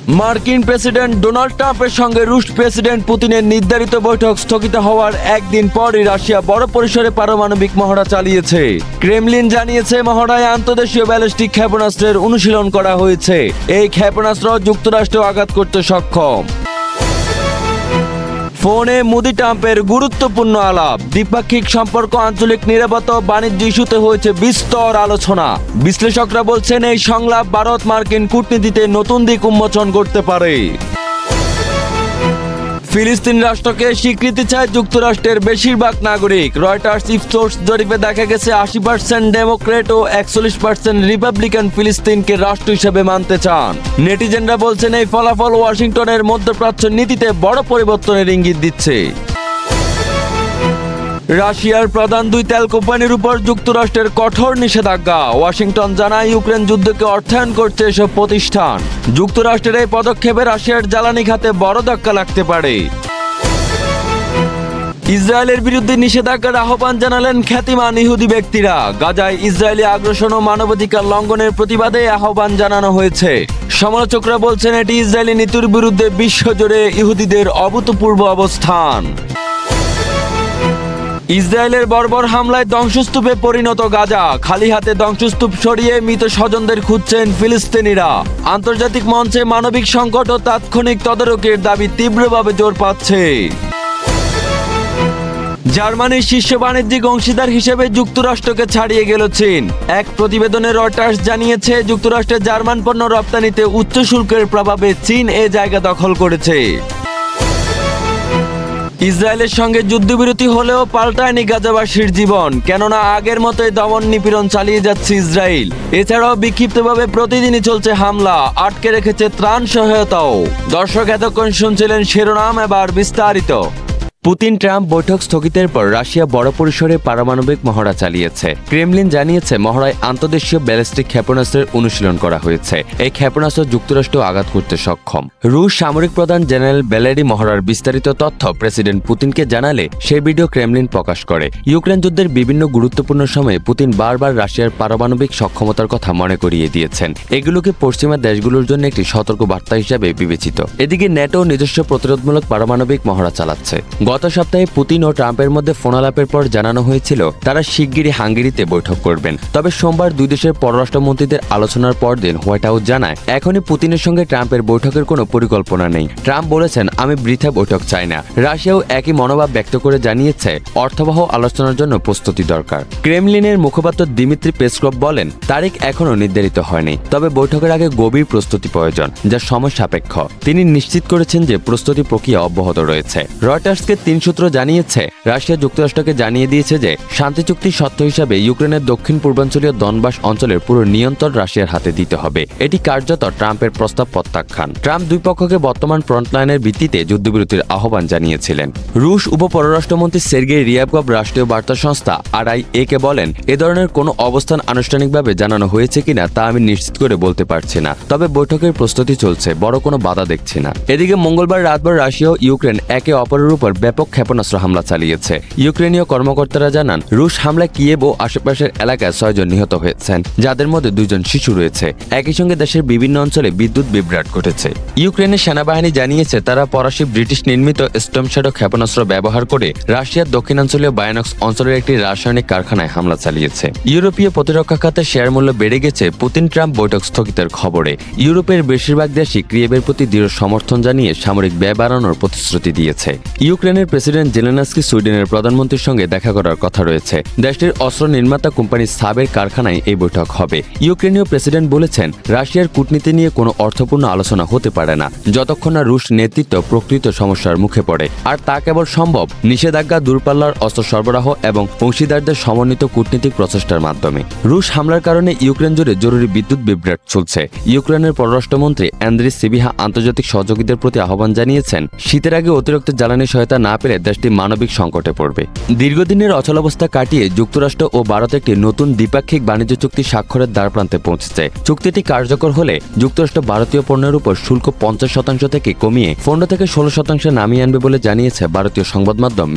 মার্কিন president Donald ট্রাম্পের সঙ্গে রুশ প্রেসিডেন্ট পুতিনের নির্ধারিত বৈঠক স্থগিত হওয়ার একদিন পরই রাশিয়া বড় পরিসরে পারমাণবিক মহড়া চালিয়েছে। ক্রেমলিন জানিয়েছে, মহড়ায় আন্তদেশীয় ব্যালিস্টিক ক্ষেপণাস্ত্রের অনুশীলন করা হয়েছে। এই ক্ষেপণাস্ত্র যুক্তরাষ্ট্রে আঘাত করতে সক্ষম। ফোনে মোদি ট্রাম্পের গুরুত্বপূর্ণ আলাপ। দ্বিপাক্ষিক সম্পর্ক, আঞ্চলিক নিরাপত্তা ও বাণিজ্য ইস্যুতে হয়েছে বিস্তর আলোচনা। বিশ্লেষকরা বলছেন, এই সংলাপ ভারত মার্কিন কূটনীতিতে নতুন দিক উন্মোচন করতে পারে। ফিলিস্তিন রাষ্ট্রকে স্বীকৃতি চায় যুক্তরাষ্ট্রের বেশিরভাগ নাগরিক। রয়টার্স ইপসোর্স জরিপে দেখা গেছে 80% ডেমোক্রেট ও 41% রিপাবলিকান ফিলিস্তিনকে রাষ্ট্র হিসেবে মানতে চান। নেটিজেনরা বলছেন, এই ফলাফল ওয়াশিংটনের মধ্যপ্রাচ্য নীতিতে বড় পরিবর্তনের ইঙ্গিত দিচ্ছে। রাশিয়ার প্রধান দুই তেল কোম্পানির উপর যুক্তরাষ্ট্রের কঠোর নিষেধাজ্ঞা। ওয়াশিংটন জানায়, ইউক্রেন যুদ্ধকে অর্থায়ন করছে এসব প্রতিষ্ঠান। যুক্তরাষ্ট্রের এই পদক্ষেপে রাশিয়ার জ্বালানি খাতে বড় ধাক্কা লাগতে পারে। ইসরায়েলের বিরুদ্ধে নিষেধাজ্ঞার আহ্বান জানালেন খ্যাতিমান ইহুদি ব্যক্তিরা। গাজায় ইসরায়েলি আগ্রাসন ও মানবাধিকার লঙ্ঘনের প্রতিবাদে আহ্বান জানানো হয়েছে। সমালোচকরা বলছেন, এটি ইসরায়েলি নীতির বিরুদ্ধে বিশ্বজুড়ে ইহুদিদের অভূতপূর্ব অবস্থান। ইসরায়েলের বর্বর হামলায় ধ্বংসস্তূপে পরিণত গাজা। খালি হাতে ধ্বংসস্তূপ সরিয়ে মৃত স্বজনদের খুঁজছেন ফিলিস্তিনিরা। আন্তর্জাতিক মঞ্চে মানবিক সংকট ও তাৎক্ষণিক তদারকির দাবি তীব্রভাবে জোর পাচ্ছে। জার্মানির শীর্ষ বাণিজ্যিক অংশীদার হিসেবে যুক্তরাষ্ট্রকে ছাড়িয়ে গেল চীন। এক প্রতিবেদনে রয়টার্স জানিয়েছে, যুক্তরাষ্ট্রের জার্মান পণ্য রপ্তানিতে উচ্চ শুল্কের প্রভাবে চীন এ জায়গা দখল করেছে। ইসরায়েলের সঙ্গে যুদ্ধবিরতি হলেও পাল্টায়নি গাজাবাসীর জীবন, কেননা আগের মতোই দমন নিপীড়ন চালিয়ে যাচ্ছে ইসরায়েল। এছাড়াও বিক্ষিপ্তভাবে প্রতিদিনই চলছে হামলা, আটকে রেখেছে ত্রাণ সহায়তাও। দর্শক, এতক্ষণ শুনছিলেন শিরোনাম, এবার বিস্তারিত। পুতিন ট্রাম্প বৈঠক স্থগিতের পর রাশিয়া বড় পরিসরে পারমাণবিক মহড়া চালিয়েছে। ক্রেমলিন জানিয়েছে, মহড়ায় আন্তদেশীয় ব্যালিস্টিক ক্ষেপণাস্ত্রের অনুশীলন করা হয়েছে। এই ক্ষেপণাস্ত্র যুক্তরাষ্ট্র আঘাত করতে সক্ষম। রুশ সামরিক প্রধান জেনারেল বেলেডি মহড়ার বিস্তারিত তথ্য প্রেসিডেন্ট পুতিনকে জানালে সেই ভিডিও ক্রেমলিন প্রকাশ করে। ইউক্রেন যুদ্ধের বিভিন্ন গুরুত্বপূর্ণ সময়ে পুতিন বারবার রাশিয়ার পারমাণবিক সক্ষমতার কথা মনে করিয়ে দিয়েছেন। এগুলোকে পশ্চিমা দেশগুলোর জন্য একটি সতর্ক বার্তা হিসাবে বিবেচিত। এদিকে ন্যাটো নিজস্ব প্রতিরোধমূলক পারমাণবিক মহড়া চালাচ্ছে। গত সপ্তাহে পুতিন ও ট্রাম্পের মধ্যে ফোনালাপের পর জানানো হয়েছিল তারা শিগগিরই হাঙ্গেরিতে বৈঠক করবেন। তবে সোমবার দুই দেশের পররাষ্ট্রমন্ত্রীদের আলোচনার পরদিন হোয়াইট হাউস জানায়, এখনই পুতিনের সঙ্গে ট্রাম্পের বৈঠকের কোনো পরিকল্পনা নেই। ট্রাম্প বলেছেন, আমি বৃথা বৈঠক চাই না। রাশিয়াও একই মনোভাব ব্যক্ত করে জানিয়েছে, অর্থবহ আলোচনার জন্য প্রস্তুতি দরকার। ক্রেমলিনের মুখপাত্র দিমিত্রি পেসকভ বলেন, তারিখ এখনও নির্ধারিত হয়নি, তবে বৈঠকের আগে গভীর প্রস্তুতি প্রয়োজন, যা সময় সাপেক্ষ। তিনি নিশ্চিত করেছেন যে প্রস্তুতি প্রক্রিয়া অব্যাহত রয়েছে। রয়টার্সকে তিন সূত্র জানিয়েছে, রাশিয়া যুক্তরাষ্ট্রকে জানিয়ে দিয়েছে যে শান্তি চুক্তির শর্ত হিসাবে ইউক্রেনের দক্ষিণ পূর্বাঞ্চলীয় দনবাস অঞ্চলের পুরো নিয়ন্ত্রণ রাশিয়ার হাতে দিতে হবে। এটি কার্যত ট্রাম্পের প্রস্তাব প্রত্যাখ্যান। ট্রাম্প দুই পক্ষকে বর্তমান ফ্রন্টলাইনের ভিত্তিতে যুদ্ধবিরতির আহ্বান জানিয়েছিলেন। রুশ উপপররাষ্ট্রমন্ত্রী সের্গেই রিয়াবকভ রাষ্ট্রীয় বার্তা সংস্থা RIA কে বলেন, এ ধরনের কোনো অবস্থান আনুষ্ঠানিকভাবে জানানো হয়েছে কিনা তা আমি নিশ্চিত করে বলতে পারছি না, তবে বৈঠকের প্রস্তুতি চলছে, বড় কোনো বাধা দেখছি না। এদিকে মঙ্গলবার রাতভর রাশিয়া ও ইউক্রেন একে অপরের উপর ব্যাপক ক্ষেপণাস্ত্র হামলা চালিয়েছে। ইউক্রেনীয় কর্মকর্তারা জানান, রুশ হামলায় কিয়েভ ও আশেপাশের এলাকায় 6 জন নিহত হয়েছেন, যাদের মধ্যে 2 জন শিশু রয়েছে। একই সঙ্গে দেশের বিভিন্ন অঞ্চলে বিদ্যুৎ বিভ্রাট ঘটেছে। ইউক্রেনের সেনাবাহিনী জানিয়েছে, তারা ফরাসি ব্রিটিশ নির্মিত স্টর্ম শ্যাডো ক্ষেপণাস্ত্র ব্যবহার করে রাশিয়ার দক্ষিণাঞ্চলীয় বায়ানক্স অঞ্চলের একটি রাসায়নিক কারখানায় হামলা চালিয়েছে। ইউরোপীয় প্রতিরক্ষা খাতে শেয়ার মূল্য বেড়ে গেছে পুতিন ট্রাম্প বৈঠক স্থগিতের খবরে। ইউরোপের বেশিরভাগ দেশই কিয়েভের প্রতি দৃঢ় সমর্থন জানিয়ে সামরিক ব্যয় বাড়ানোর প্রতিশ্রুতি দিয়েছে। ইউক্রেনের প্রেসিডেন্ট জেলেনস্কি সুইডেনের প্রধানমন্ত্রীর সঙ্গে দেখা করার কথা রয়েছে। দেশটির অস্ত্র নির্মাতা কোম্পানি সাবের কারখানায় এই বৈঠক হবে। ইউক্রেনীয় প্রেসিডেন্ট বলেছেন, রাশিয়ার কূটনীতি নিয়ে কোনো অর্থপূর্ণ আলোচনা হতে পারে না যতক্ষণ না রুশ নেতৃত্ব প্রকৃত সমস্যার মুখে পড়ে, আর তা কেবল সম্ভব নিষেধাজ্ঞা, দূরপাল্লার অস্ত্র সরবরাহ এবং অংশীদারদের সমন্বিত কূটনীতিক প্রচেষ্টার মাধ্যমে। রুশ হামলার কারণে ইউক্রেন জুড়ে জরুরি বিদ্যুৎ বিভ্রাট চলছে। ইউক্রেনের পররাষ্ট্রমন্ত্রী অ্যান্দ্রি সিবিহা আন্তর্জাতিক সহযোগীদের প্রতি আহ্বান জানিয়েছেন, শীতের আগে অতিরিক্ত জ্বালানি সহায়তা না পেলে দেশটি মানবিক সংকটে পড়বে। দীর্ঘদিনের অচলাবস্থা কাটিয়ে যুক্তরাষ্ট্র ও ভারত একটি নতুন দ্বিপাক্ষিক বাণিজ্য চুক্তি স্বাক্ষরের দ্বারপ্রান্তে পৌঁছেছে। চুক্তিটি কার্যকর হলে যুক্তরাষ্ট্র ভারতীয় পণ্যের উপর শুল্ক 50% থেকে কমিয়ে 15 থেকে 16% নামিয়ে আনবে বলে জানিয়েছে ভারতীয় সংবাদ মাধ্যম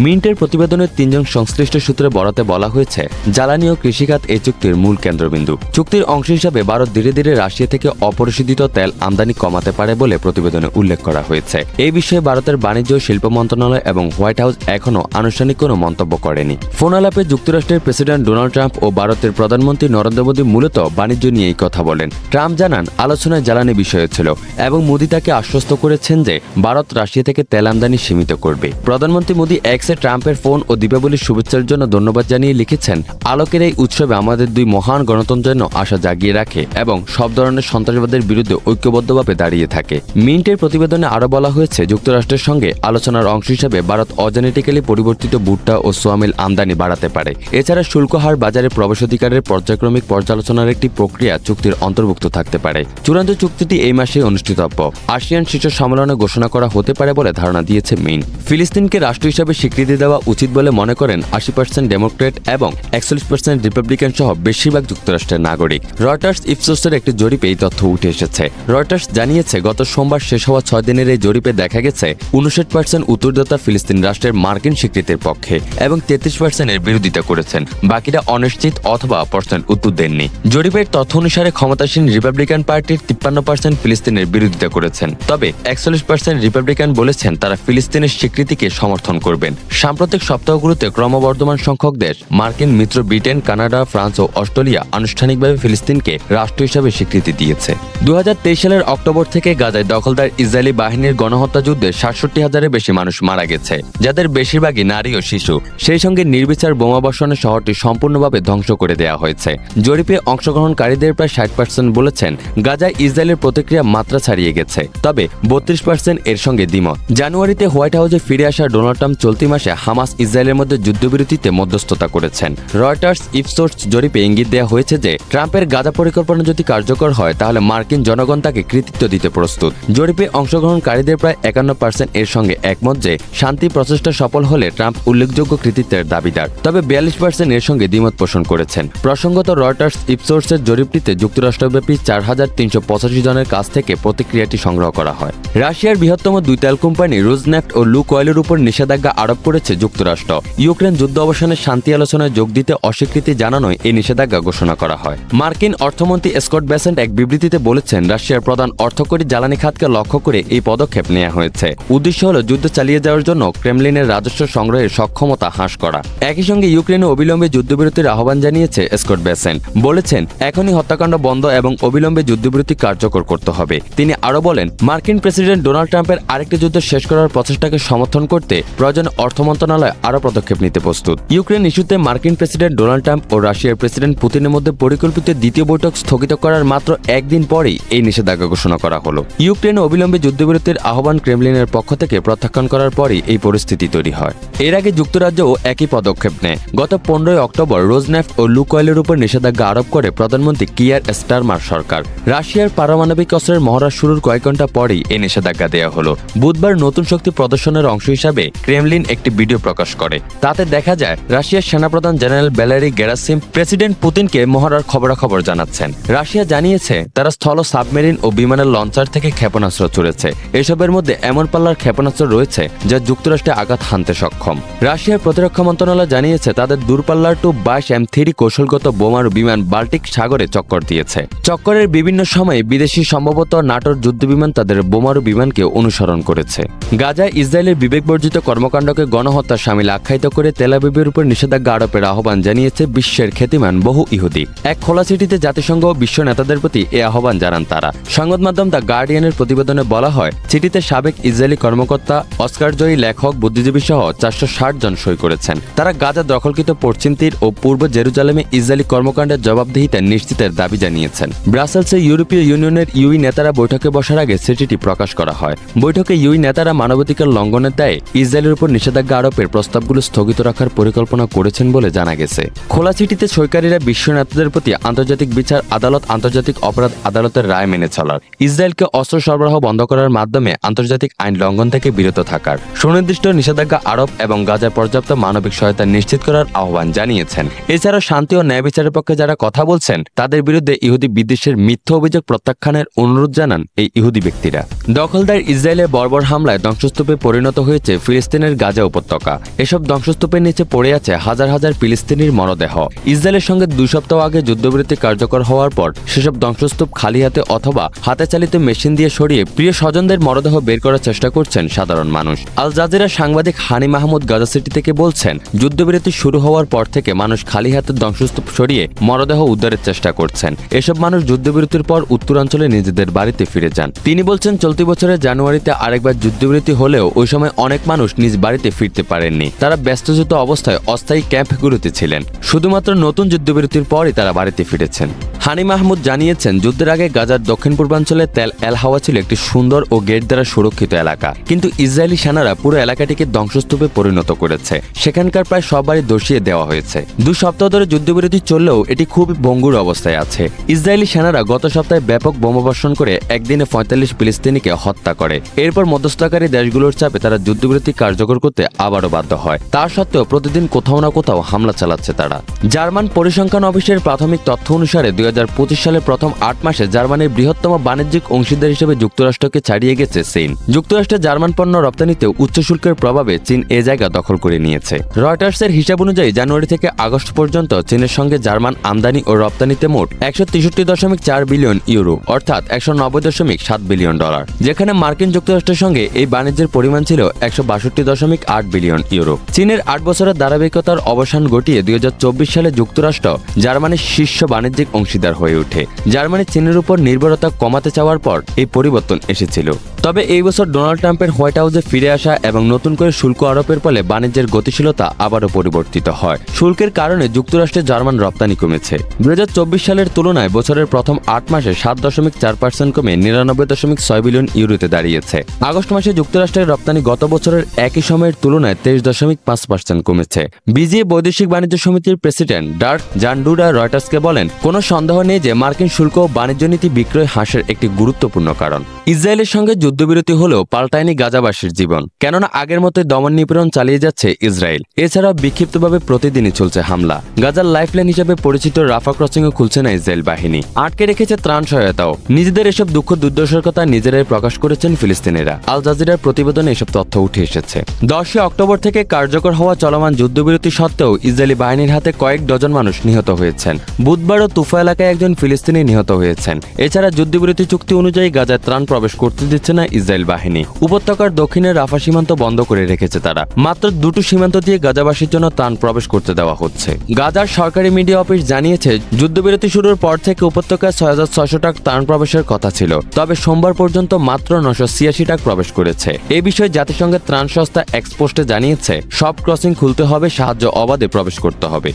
মিন্টের প্রতিবেদনের 3 জন সংশ্লিষ্ট সূত্রে বরাতে বলা হয়েছে, জ্বালানি ও কৃষিখাত এই চুক্তির মূল কেন্দ্রবিন্দু। চুক্তির অংশ হিসাবে ভারত ধীরে ধীরে রাশিয়া থেকে অপরিশোধিত তেল আমদানি কমাতে পারে বলে প্রতিবেদনে উল্লেখ করা হয়েছে। এই বিষয়ে ভারতের বাণিজ্য ও শিল্প মন্ত্রণালয় এবং হোয়াইট হাউস এখনও আনুষ্ঠানিক কোনো মন্তব্য করেনি। ফোন আলাপে যুক্তরাষ্ট্রের প্রেসিডেন্ট ডোনাল্ড ট্রাম্প ও ভারতের প্রধানমন্ত্রী নরেন্দ্র মোদী মূলত বাণিজ্য নিয়েই কথা বলেন। ট্রাম্প জানান, আলোচনায় জ্বালানি বিষয় ছিল এবং মোদী তাকে আশ্বস্ত করেছেন যে ভারত রাশিয়া থেকে তেল আমদানি সীমিত করবে। প্রধানমন্ত্রী মোদী এক্সে ট্রাম্পের ফোন ও দীপাবলির শুভেচ্ছার জন্য ধন্যবাদ জানিয়ে লিখেছেন, আলোকের এই উৎসবে আমাদের দুই মহান গণতন্ত্রের জন্য আশা জাগিয়ে রাখে এবং সব ধরনের সন্ত্রাসবাদের বিরুদ্ধে ঐক্যবদ্ধভাবে দাঁড়িয়ে থাকে। মিন্টের প্রতিবেদনে আরও বলা হয়েছে, যুক্তরাষ্ট্রের সঙ্গে আলোচনার অংশ হিসেবে ভারত অজেনেটিক্যালি পরিবর্তিত ভুট্টা ও সোয়ামিল আমদানি বাড়াতে পারে। এছাড়া শুল্ক হার বাজারে প্রবেশাধিকারের পর্যায়ক্রমিক পর্যালোচনার একটি প্রক্রিয়া চুক্তির অন্তর্ভুক্ত থাকতে পারে। চূড়ান্ত চুক্তিটি এই মাসে অনুষ্ঠিতব্য আসিয়ান শীর্ষ সম্মেলনে ঘোষণা করা হতে পারে বলে ধারণা দিয়েছে মিন। ফিলিস্তিনকে রাষ্ট্র হিসাবে স্বীকৃতি দেওয়া উচিত বলে মনে করেন 80% ডেমোক্রেট এবং 41% রিপাবলিকান সহ বেশিরভাগ যুক্তরাষ্ট্রের নাগরিক। রয়টার্স ইপসোসের একটি জরিপে এই তথ্য উঠে এসেছে। রয়টার্স জানিয়েছে, গত সোমবার শেষ হওয়া 6 দিনের এই জরিপে দেখা গেছে 59% উত্তরদাতা ফিলিস্তিন রাষ্ট্রের মার্কিন স্বীকৃতির পক্ষে এবং 33% এর বিরোধিতা করেছেন। বাকিরা অনিশ্চিত অথবা প্রশ্নের উত্তর দেননি। জরিপের তথ্য অনুসারে ক্ষমতাসীন রিপাবলিকান পার্টির 53% ফিলিস্তিনের বিরোধিতা করেছেন, তবে 41% রিপাবলিকান বলেছেন তারা ফিলিস্তিনের স্বীকৃতিকে সমর্থন করবেন। সাম্প্রতিক সপ্তাহগুলোতে ক্রমবর্ধমান সংখ্যক দেশ, মার্কিন মিত্র ব্রিটেন, কানাডা, ফ্রান্স ও অস্ট্রেলিয়া আনুষ্ঠানিকভাবে ফিলিস্তিনকে রাষ্ট্র হিসাবে স্বীকৃতি দিয়েছে। 2023 সালের অক্টোবর থেকে গাজায় দখলদার ইসরায়েলি বাহিনীর গণহত্যা যুদ্ধে 67,000-এর বেশি মানুষ মারা গেছে, যাদের বেশিরভাগই নারী ও শিশু। সেই সঙ্গে নির্বিচার বোমাবর্ষণে শহরটি সম্পূর্ণভাবে ধ্বংস করে দেওয়া হয়েছে। জরিপে অংশগ্রহণকারীদের প্রায় 60% বলেছেন গাজায় ইসরায়েলের প্রতিক্রিয়া মাত্রা ছাড়িয়ে গেছে, তবে 32% এর সঙ্গে দ্বিমত। জানুয়ারিতে হোয়াইট হাউসে ফিরে আসা ডোনাল্ড ট্রাম্প চলতি মাসে হামাস ইসরায়েলের মধ্যে যুদ্ধবিরতিতে মধ্যস্থতা করেছেন। রয়টার্স ইপসোস জরিপে ইঙ্গিত দেওয়া হয়েছে যে ট্রাম্পের গাজা পরিকল্পনা যদি কার্যকর হয় তাহলে মার্কিন জনগণ তাকে কৃতিত্ব দিতে প্রস্তুত। জরিপে অংশগ্রহণকারীদের প্রায় 51% এর সঙ্গে একমত যে শান্তি প্রচেষ্টা সফল হলে ট্রাম্প উল্লেখযোগ্য কৃতিত্বের দাবিদার, তবে 42% এর সঙ্গে দ্বিমত পোষণ করেছেন। প্রসঙ্গত, রয়টার্স ইপসোর্সের জরিপটিতে যুক্তরাষ্ট্রব্যাপী 4,385 জনের কাছ থেকে প্রতিক্রিয়াটি সংগ্রহ করা হয়। রাশিয়ার বৃহত্তম দুই তেল কোম্পানি রোজনেফট ও লুক অয়েলের উপর নিষেধাজ্ঞা আরোপ করেছে যুক্তরাষ্ট্র। ইউক্রেন যুদ্ধ অবসানে শান্তি আলোচনায় যোগ দিতে অস্বীকৃতি জানানোয় এই নিষেধাজ্ঞা ঘোষণা করা হয়। মার্কিন অর্থমন্ত্রী স্কট বেসেন্ট এক বিবৃতিতে বলেছেন, রাশিয়ার প্রধান অর্থকরী জ্বালানি খাতকে লক্ষ্য করে এই পদক্ষেপ নেওয়া হয়েছে। উদ্দেশ্য হল যুদ্ধ চালিয়ে যাওয়ার জন্য ক্রেমলিনের রাজস্ব সংগ্রহের সক্ষমতা হ্রাস করা। একই সঙ্গে ইউক্রেনে অবিলম্বে যুদ্ধবিরতির আহ্বান জানিয়েছে স্কট বেসেন্ট। বলেছেন, এখনই হত্যাকাণ্ড বন্ধ এবং অবিলম্বে যুদ্ধবিরতি কার্যকর করতে হবে। তিনি আরও বলেন, মার্কিন প্রেসিডেন্ট ডোনাল্ড ট্রাম্পের আরেকটি যুদ্ধ শেষ করার প্রচেষ্টাকে সমর্থন করতে প্রয়োজনে অর্থ মন্ত্রণালয় আরও পদক্ষেপ নিতে প্রস্তুত। ইউক্রেন ইস্যুতে মার্কিন প্রেসিডেন্ট ডোনাল্ড ট্রাম্প ও রাশিয়ার প্রেসিডেন্ট পুতিনের মধ্যে পরিকল্পিত দ্বিতীয় বৈঠক স্থগিত করার মাত্র একদিন পরেই এই নিষেধাজ্ঞা ঘোষণা করা হলো। ইউক্রেনে অবিলম্বে যুদ্ধবিরতির আহ্বান ক্রেমলিনের পক্ষ থেকে প্রত্যাখ্যান করার পরই এই পরিস্থিতি তৈরি হয়। এর আগে যুক্তরাজ্যও একই পদক্ষেপ নেয়। গত 15 অক্টোবর রোজনেফট ও লুক অয়েলের উপর নিষেধাজ্ঞা আরোপ করে প্রধানমন্ত্রী কিয়ার স্টারমার সরকার। রাশিয়ার পারমাণবিক অস্ত্রের মহড়া শুরুর কয়েক ঘন্টা পরেই এই নিষেধাজ্ঞা দেওয়া হলো। বুধবার নতুন শক্তি প্রদর্শনের অংশ হিসাবে ক্রেমলিন একটি ভিডিও প্রকাশ করে। তাতে দেখা যায় রাশিয়ার সেনাপ্রধান জেনারেল ভ্যালেরি গেরাসিম প্রেসিডেন্ট পুতিনকে মহড়ার খবরাখবর জানাচ্ছেন। রাশিয়া জানিয়েছে তারা স্থল, সাবমেরিন ও বিমানের লঞ্চার থেকে ক্ষেপণাস্ত্র ছুড়েছে। এসবের মধ্যে এমন পাল্লার ক্ষেপণাস্ত্র রয়েছে যা যুক্তরাষ্ট্রে আঘাত হানতে সক্ষম। রাশিয়ার প্রতিরক্ষা মন্ত্রণালয় জানিয়েছে তাদের দূরপাল্লার টু-22 M3 কৌশলগত বোমারু বিমান বাল্টিক সাগরে চক্কর দিয়েছে। চক্করের বিভিন্ন সময়ে বিদেশি, সম্ভবত নাটোর যুদ্ধবিমান তাদের বোমারু বিমানকে অনুসরণ করেছে। গাজায় ইসরায়েলের বিবেকবর্জিত কর্মকাণ্ডকে গণহত্যার শামিল আখ্যায়িত করে তেল আবিবের উপর নিষেধাজ্ঞা আরোপের আহ্বান জানিয়েছে বিশ্বের খ্যাতিমান বহু ইহুদি। এক খোলা চিঠিতে জাতিসংঘ ও বিশ্ব নেতাদের প্রতি এ আহ্বান জানান তারা। সংবাদ মাধ্যম দ্য গার্ডিয়ানের প্রতিবেদনে বলা হয়, চিঠিতে সাবেক ইসরায়েলি কর্মকর্তা, অস্কারজয়ী লেখক, বুদ্ধিজীবী সহ 460 জন সই করেছেন। তারা গাজা দখলকৃত পশ্চিম তীর ও পূর্ব জেরুজালেমে ইসরায়েলি কর্মকাণ্ডের জবাবদিহিতা নিশ্চিতের দাবি জানিয়েছেন। ব্রাসেলসে ইউরোপীয় ইউনিয়নের ইউই নেতারা বৈঠকে বসার আগে চিঠিটি প্রকাশ করা হয়। বৈঠকে ইউই নেতারা মানবাধিকার লঙ্ঘনের দায়ে ইসরায়েলের উপর নিষেধাজ্ঞা আরোপের প্রস্তাবগুলো স্থগিত রাখার পরিকল্পনা করেছেন বলে জানা গেছে। খোলা চিঠিতে সইকারীরা বিশ্ব নেতাদের প্রতি আন্তর্জাতিক বিচার আদালত, আন্তর্জাতিক অপরাধ আদালতের রায় মেনে চলার, ইসরায়েলকে অস্ত্র সরবরাহ বন্ধ করার মাধ্যমে আন্তর্জাতিক আইন লঙ্ঘন থেকে বিরত থাকার, সুনির্দিষ্ট নিষেধাজ্ঞা আরোপ এবং গাজায় পর্যাপ্ত মানবিক সহায়তা নিশ্চিত করার আহ্বান জানিয়েছেন। এছাড়াও শান্তি ও ন্যায় বিচারের পক্ষে যারা কথা বলছেন তাদের বিরুদ্ধে ইহুদি বিদ্বেষের মিথ্যা অভিযোগ প্রত্যাখ্যানের অনুরোধ জানান এই ইহুদি ব্যক্তিরা। দখলদার ইসরায়েলের বর্বর হামলায় ধ্বংসস্তূপে পরিণত হয়েছে ফিলিস্তিনের গাজা উপত্যকা। এসব ধ্বংসস্তূপের নিচে পড়ে আছে হাজার হাজার ফিলিস্তিনির মরদেহ। ইসরায়েলের সঙ্গে 2 সপ্তাহ আগে যুদ্ধবিরতি কার্যকর হওয়ার পর সেসব ধ্বংসস্তূপ খালি হাতে অথবা হাতে চালিত মেশিন দিয়ে সরিয়ে প্রিয় স্বজনদের মরদেহ বের করার চেষ্টা করছেন সাধারণ মানুষ। আল জাজিরার সাংবাদিক হানি মাহমুদ গাজা সিটি থেকে বলছেন, যুদ্ধবিরতি শুরু হওয়ার পর থেকে মানুষ খালি হাতে ধ্বংসস্তূপ সরিয়ে মরদেহ উদ্ধারের চেষ্টা করছেন। এসব মানুষ যুদ্ধবিরতির পর উত্তরাঞ্চলে নিজেদের বাড়িতে ফিরে যান। তিনি বলছেন, চলতি বছরের জানুয়ারিতে আরেকবার যুদ্ধবিরতি হলেও ওই সময় অনেক মানুষ নিজ বাড়িতে ফিরতে পারেননি। তারা ব্যস্তযুত অবস্থায় অস্থায়ী ক্যাম্পগুলোতে ছিলেন। শুধুমাত্র নতুন যুদ্ধবিরতির পরই তারা বাড়িতে ফিরেছেন। হানি মাহমুদ জানিয়েছেন, যুদ্ধের আগে গাজার দক্ষিণ পূর্বাঞ্চলে তেল এল হাওয়া ছিল একটি সুন্দর ও গেট দ্বারা সুরক্ষিত এলাকা, কিন্তু ইসরায়েলি সেনারা পুরো এলাকাটিকে ধ্বংসস্তূপে পরিণত করেছে। সেখানকার প্রায় সব বাড়ি ধসিয়ে দেওয়া হয়েছে। 2 সপ্তাহ ধরে যুদ্ধবিরতি চললেও এটি খুবই ভঙ্গুর অবস্থায় আছে। ইসরায়েলি সেনারা গত সপ্তাহে ব্যাপক বোমাবর্ষণ করে একদিনে 45 ফিলিস্তিনিকে হত্যা করে। এরপর মধ্যস্থতাকারী দেশগুলোর চাপে তারা যুদ্ধবিরতি কার্যকর করতে আবারও বাধ্য হয়। তা সত্ত্বেও প্রতিদিন কোথাও না কোথাও হামলা চালাচ্ছে তারা। জার্মান পরিসংখ্যান অফিসের প্রাথমিক তথ্য অনুসারে 2025 সালের প্রথম 8 মাসে জার্মানির বৃহত্তম বাণিজ্যিক অংশীদার হিসেবে যুক্তরাষ্ট্রকে ছাড়িয়ে গেছে চীন। যুক্তরাষ্ট্রে জার্মান পণ্য রপ্তানিতে উচ্চ শুল্কের প্রভাবে চীন এ জায়গা দখল করে নিয়েছে। রয়টার্সের হিসাব অনুযায়ী জানুয়ারি থেকে আগস্ট পর্যন্ত চীনের সঙ্গে জার্মান আমদানি ও রপ্তানিতে মোট 163.4 বিলিয়ন ইউরো অর্থাৎ 190.7 বিলিয়ন ডলার, যেখানে মার্কিন যুক্তরাষ্ট্রের সঙ্গে এই বাণিজ্যের পরিমাণ ছিল 162.8 বিলিয়ন ইউরো। চীনের 8 বছরের ধারাবাহিকতার অবসান ঘটিয়ে 2024 সালে যুক্তরাষ্ট্র জার্মানির শীর্ষ বাণিজ্যিক অংশীদার হয়ে ওঠে। জার্মানি চীনের উপর নির্ভরতা কমাতে চাওয়ার পর এই পরিবর্তন এসেছিল। তবে এই বছর ডোনাল্ড ট্রাম্পের হোয়াইট হাউসে ফিরে আসা এবং নতুন করে শুল্ক আরোপের ফলে বাণিজ্যের গতিশীলতা আবারও পরিবর্তিত হয়। শুল্কের কারণে যুক্তরাষ্ট্রে জার্মান রপ্তানি কমেছে। 2024 সালের তুলনায় বছরের প্রথম 8 মাসে 7.4% কমে 99.6 বিলিয়ন ইউরোতে দাঁড়িয়েছে। আগস্ট মাসে যুক্তরাষ্ট্রের রপ্তানি গত বছরের একই সময়ের তুলনায় 23.5% কমেছে। বিজিএ বৈদেশিক বাণিজ্য সমিতির প্রেসিডেন্ট ডার্ক জান্ডুরা রয়টার্সকে বলেন, কোনো সন্দেহ নেই যে মার্কিন শুল্ক ও বাণিজ্য নীতি বিক্রয় হ্রাসের একটি গুরুত্বপূর্ণ কারণ। ইসরায়েলের সঙ্গে যুদ্ধবিরতি হলেও পাল্টায়নি গাজাবাসীর জীবন। কেননা আগের মতোই দমন নিপীড়ন চালিয়ে যাচ্ছে ইসরায়েল। এছাড়াও বিক্ষিপ্তভাবে প্রতিদিনই চলছে হামলা। গাজার লাইফলাইন হিসেবে পরিচিত রাফা ক্রসিংও খুলছে না ইসরায়েল বাহিনী। আটকে রেখেছে ত্রাণ সহায়তাও। নিজেদের এসব দুঃখ দুর্দশার কথা নিজেরাই প্রকাশ করেছেন ফিলিস্তিনিরা। আল জাজিরার প্রতিবেদনে এসব তথ্য উঠে এসেছে। 10 অক্টোবর থেকে কার্যকর হওয়া চলমান যুদ্ধবিরতি সত্ত্বেও ইসরায়েলি বাহিনীর হাতে কয়েক ডজন মানুষ নিহত হয়েছেন। বুধবারও তুফা এলাকায় একজন ফিলিস্তিনি নিহত হয়েছেন। এছাড়া যুদ্ধবিরতি চুক্তি অনুযায়ী গাজায় ত্রাণ প্রবেশ করতে দিচ্ছে না ইসরায়েল বাহিনী। উপত্যকার দক্ষিণে রাফা সীমান্ত বন্ধ করে রেখেছে তারা। মাত্র 2টি সীমান্ত দিয়ে গাজাবাসীর জন্য ত্রাণ প্রবেশ করতে দেওয়া হচ্ছে। গাজার সরকারি মিডিয়া অফিস জানিয়েছে, যুদ্ধবিরতি শুরুর পর থেকে উপত্যকায় 6,600 ট্রাক ত্রাণ প্রবেশের কথা ছিল, তবে সোমবার পর্যন্ত মাত্র 986 ট্রাক প্রবেশ করেছে। এই বিষয়ে জাতিসংঘের ত্রাণ সংস্থা এক্সপোস্টে জানিয়েছে, সব ক্রসিং খুলতে হবে, সাহায্য অবাধে প্রবেশ করতে হবে।